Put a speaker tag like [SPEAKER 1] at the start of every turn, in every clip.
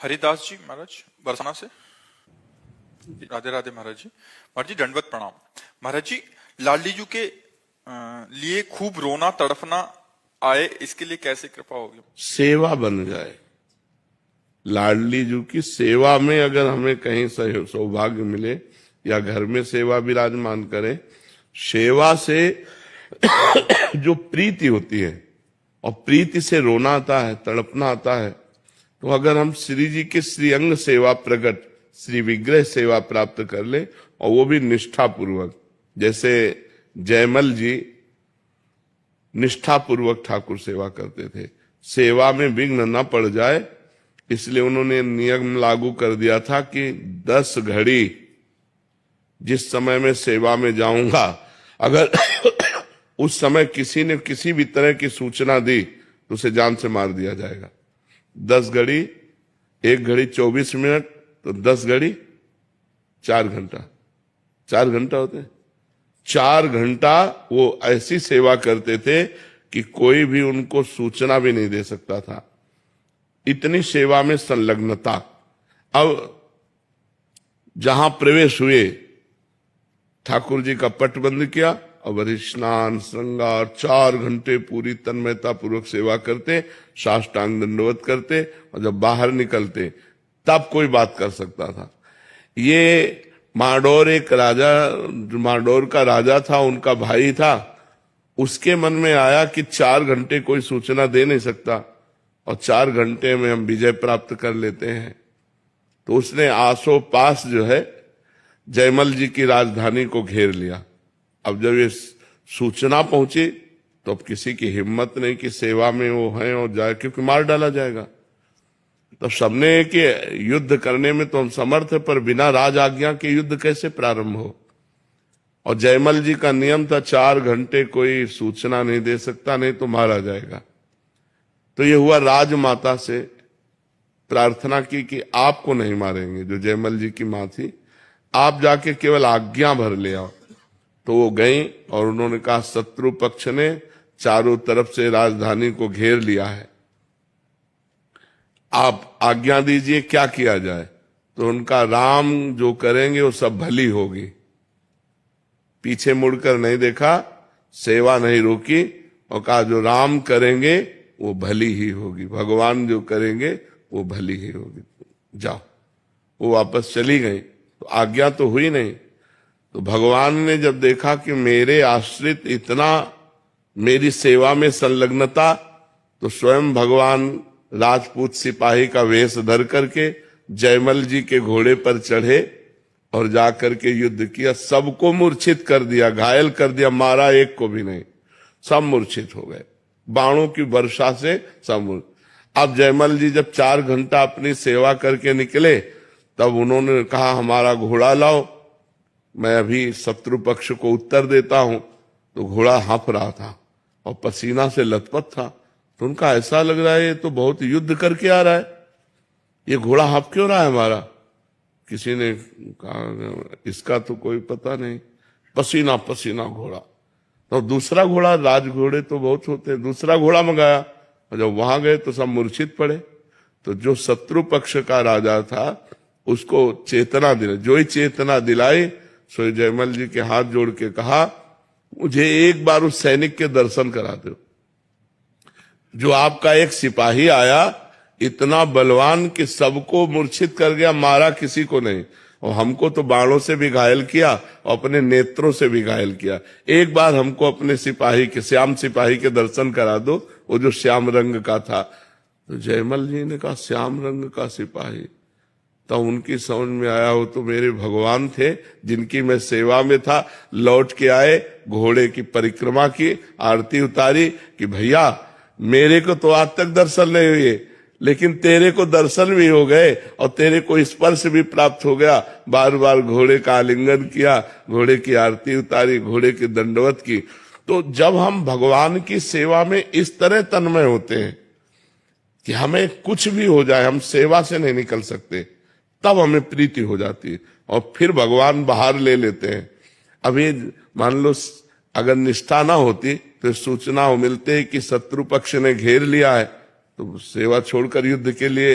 [SPEAKER 1] हरिदास जी महाराज बरसाना से। राधे राधे महाराज जी। महाराज जी दंडवत प्रणाम। महाराज जी लाडली जी के लिए खूब रोना तड़फना आए, इसके लिए कैसे कृपा होगी?
[SPEAKER 2] सेवा बन जाए। लाडली जी की सेवा में अगर हमें कहीं सौभाग्य मिले या घर में सेवा विराजमान करे, सेवा से जो प्रीति होती है और प्रीति से रोना आता है, तड़पना आता है, तो अगर हम श्री जी के श्रीअंग सेवा प्रकट श्री विग्रह सेवा प्राप्त कर ले और वो भी निष्ठा पूर्वक, जैसे जयमल जी निष्ठा पूर्वक ठाकुर सेवा करते थे, सेवा में विघ्न न पड़ जाए इसलिए उन्होंने नियम लागू कर दिया था कि 10 घड़ी जिस समय में सेवा में जाऊंगा, अगर उस समय किसी ने किसी भी तरह की सूचना दी तो उसे जान से मार दिया जाएगा। 10 घड़ी, 1 घड़ी 24 मिनट, तो 10 घड़ी 4 घंटा, 4 घंटा होते हैं। 4 घंटा वो ऐसी सेवा करते थे कि कोई भी उनको सूचना भी नहीं दे सकता था, इतनी सेवा में संलग्नता। अब जहां प्रवेश हुए, ठाकुर जी का पट बंद किया और वही स्नान श्रृंगार 4 घंटे पूरी तन्मयता पूर्वक सेवा करते, साष्टांग दंडवत करते, और जब बाहर निकलते तब कोई बात कर सकता था। ये माडोर एक राजा, माडोर का राजा था, उनका भाई था, उसके मन में आया कि 4 घंटे कोई सूचना दे नहीं सकता और 4 घंटे में हम विजय प्राप्त कर लेते हैं, तो उसने आसो पास जो है जयमल जी की राजधानी को घेर लिया। अब जब ये सूचना पहुंची तो अब किसी की हिम्मत नहीं कि सेवा में वो है और जाए, क्योंकि मार डाला जाएगा। तो सबने कि युद्ध करने में तो हम समर्थ है, पर बिना राज आज्ञा के युद्ध कैसे प्रारंभ हो। और जयमल जी का नियम था 4 घंटे कोई सूचना नहीं दे सकता, नहीं तो मारा जाएगा। तो ये हुआ, राजमाता से प्रार्थना की कि आपको नहीं मारेंगे, जो जयमल जी की मां थी, आप जाके केवल आज्ञा भर ले आओ। तो वो गई और उन्होंने कहा शत्रु पक्ष ने चारों तरफ से राजधानी को घेर लिया है, आप आज्ञा दीजिए क्या किया जाए। तो उनका राम जो करेंगे वो सब भली होगी। पीछे मुड़कर नहीं देखा, सेवा नहीं रोकी और कहा जो राम करेंगे वो भली ही होगी, भगवान जो करेंगे वो भली ही होगी, जाओ। वो वापस चली गई, तो आज्ञा तो हुई नहीं। तो भगवान ने जब देखा कि मेरे आश्रित इतना मेरी सेवा में संलग्नता, तो स्वयं भगवान राजपूत सिपाही का वेश धर करके जयमल जी के घोड़े पर चढ़े और जाकर के युद्ध किया, सबको मूर्छित कर दिया, घायल कर दिया, मारा एक को भी नहीं, सब मूर्छित हो गए बाणों की वर्षा से, सब। अब जयमल जी जब 4 घंटा अपनी सेवा करके निकले, तब उन्होंने कहा हमारा घोड़ा लाओ, मैं अभी शत्रु पक्ष को उत्तर देता हूं। तो घोड़ा हाँफ रहा था और पसीना से लथपथ था, तो उनका ऐसा लग रहा है ये तो बहुत युद्ध करके आ रहा है, ये घोड़ा हाँफ क्यों रहा है हमारा। किसी ने कहा इसका तो कोई पता नहीं, पसीना पसीना घोड़ा। तो दूसरा घोड़ा, राज घोड़े तो बहुत होते हैं, दूसरा घोड़ा मंगाया, और जब वहां गए तो सब मूर्छित पड़े। तो जो शत्रु पक्ष का राजा था उसको चेतना दिला, जो ही चेतना दिलाई, सो जयमल जी के हाथ जोड़ के कहा मुझे एक बार उस सैनिक के दर्शन करा दो, जो आपका एक सिपाही आया इतना बलवान कि सबको मूर्छित कर गया, मारा किसी को नहीं, और हमको तो बाणों से भी घायल किया और अपने नेत्रों से भी घायल किया। एक बार हमको अपने सिपाही के, श्याम सिपाही के दर्शन करा दो, वो जो श्याम रंग का था। तो जयमल जी ने कहा श्याम रंग का सिपाही, तो उनकी समझ में आया वो तो मेरे भगवान थे जिनकी मैं सेवा में था। लौट के आए, घोड़े की परिक्रमा की, आरती उतारी कि भैया मेरे को तो आज तक दर्शन नहीं हुए, लेकिन तेरे को दर्शन भी हो गए और तेरे को स्पर्श भी प्राप्त हो गया। बार बार घोड़े का आलिंगन किया, घोड़े की आरती उतारी, घोड़े की दंडवत की। तो जब हम भगवान की सेवा में इस तरह तन्मय होते हैं कि हमें कुछ भी हो जाए, हम सेवा से नहीं निकल सकते, तब हमें प्रीति हो जाती है और फिर भगवान बाहर ले लेते हैं। अभी मान लो अगर निष्ठा ना होती तो सूचना मिलते कि शत्रु पक्ष ने घेर लिया है, तो सेवा छोड़कर युद्ध के लिए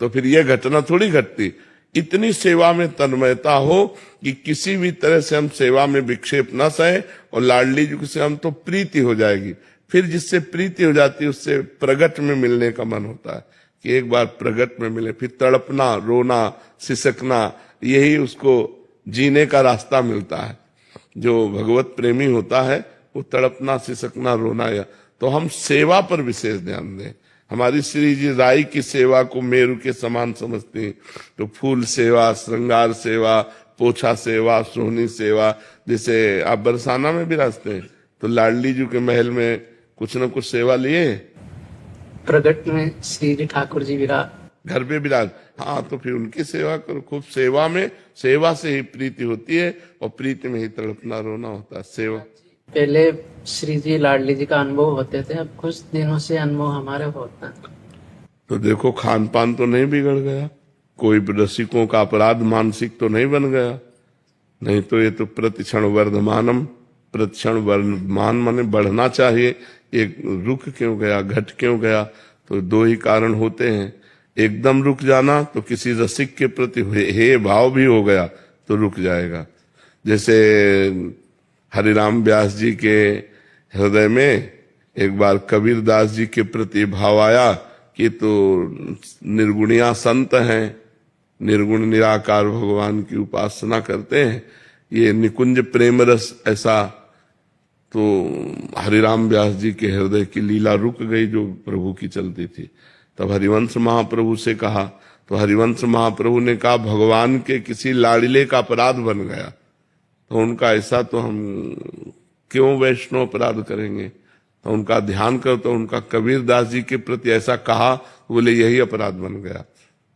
[SPEAKER 2] तो फिर यह घटना थोड़ी घटती। इतनी सेवा में तन्मयता हो कि किसी भी तरह से हम सेवा में विक्षेप न सहे, और लाडली जी से हम तो प्रीति हो जाएगी। फिर जिससे प्रीति हो जाती है उससे प्रगट में मिलने का मन होता है कि एक बार प्रगट में मिले। फिर तड़पना, रोना, सिसकना, यही उसको जीने का रास्ता मिलता है। जो भगवत प्रेमी होता है वो तड़पना, सिसकना, रोना, या तो हम सेवा पर विशेष ध्यान दें। हमारी श्री जी राई की सेवा को मेरु के समान समझती हैं, तो फूल सेवा, श्रृंगार सेवा, पोछा सेवा, सोहनी सेवा। जैसे आप बरसाना में विराजते हैं तो लाडली जी के महल में कुछ न कुछ सेवा लिए,
[SPEAKER 3] प्रगट में श्री जी ठाकुर जी विराज,
[SPEAKER 2] घर पे विराज। हाँ, तो फिर उनकी सेवा करो खूब। सेवा में, सेवा से ही प्रीति होती है और प्रीति में ही तड़पना, रोना होता है। सेवा
[SPEAKER 3] पहले श्री जी लाडली जी का अनुभव होते थे, अब कुछ दिनों से अनुभव हमारे होता है।
[SPEAKER 2] तो देखो, खान पान तो नहीं बिगड़ गया, कोई रसिकों का अपराध मानसिक तो नहीं बन गया। नहीं तो ये तो प्रतिक्षण वर्धमानम, प्रतिक्षण वर्धमान माने बढ़ना चाहिए। एक रुक क्यों गया, घट क्यों गया? तो दो ही कारण होते हैं। एकदम रुक जाना तो किसी रसिक के प्रति हे भाव भी हो गया तो रुक जाएगा। जैसे हरिराम व्यास जी के हृदय में एक बार कबीर दास जी के प्रति भाव आया कि तो निर्गुणिया संत हैं, निर्गुण निराकार भगवान की उपासना करते हैं, ये निकुंज प्रेम रस ऐसा। तो हरिराम व्यास जी के हृदय की लीला रुक गई जो प्रभु की चलती थी। तब हरिवंश महाप्रभु से कहा, तो हरिवंश महाप्रभु ने कहा भगवान के किसी लाड़िले का अपराध बन गया, तो उनका ऐसा तो हम क्यों वैष्णव अपराध करेंगे? तो उनका ध्यान कर, तो उनका कबीर दास जी के प्रति ऐसा कहा, बोले यही अपराध बन गया।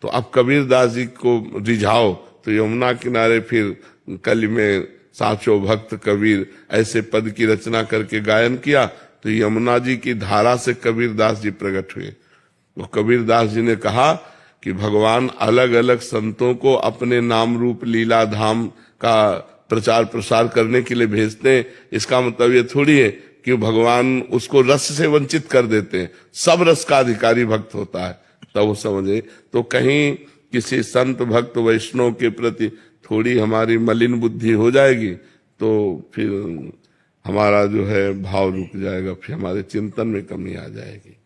[SPEAKER 2] तो अब कबीर दास जी को रिझाओ, तो यमुना किनारे फिर कली में साचो भक्त कबीर ऐसे पद की रचना करके गायन किया। तो यमुना जी की धारा से कबीर दास जी प्रकट हुए। तो कबीर दास जी ने कहा कि भगवान अलग अलग संतों को अपने नाम रूप लीला धाम का प्रचार प्रसार करने के लिए भेजते हैं। इसका मतलब ये थोड़ी है कि भगवान उसको रस से वंचित कर देते हैं। सब रस का अधिकारी भक्त होता है, तब वो समझे। तो कहीं किसी संत भक्त वैष्णव के प्रति थोड़ी हमारी मलिन बुद्धि हो जाएगी तो फिर हमारा जो है भाव रुक जाएगा, फिर हमारे चिंतन में कमी आ जाएगी।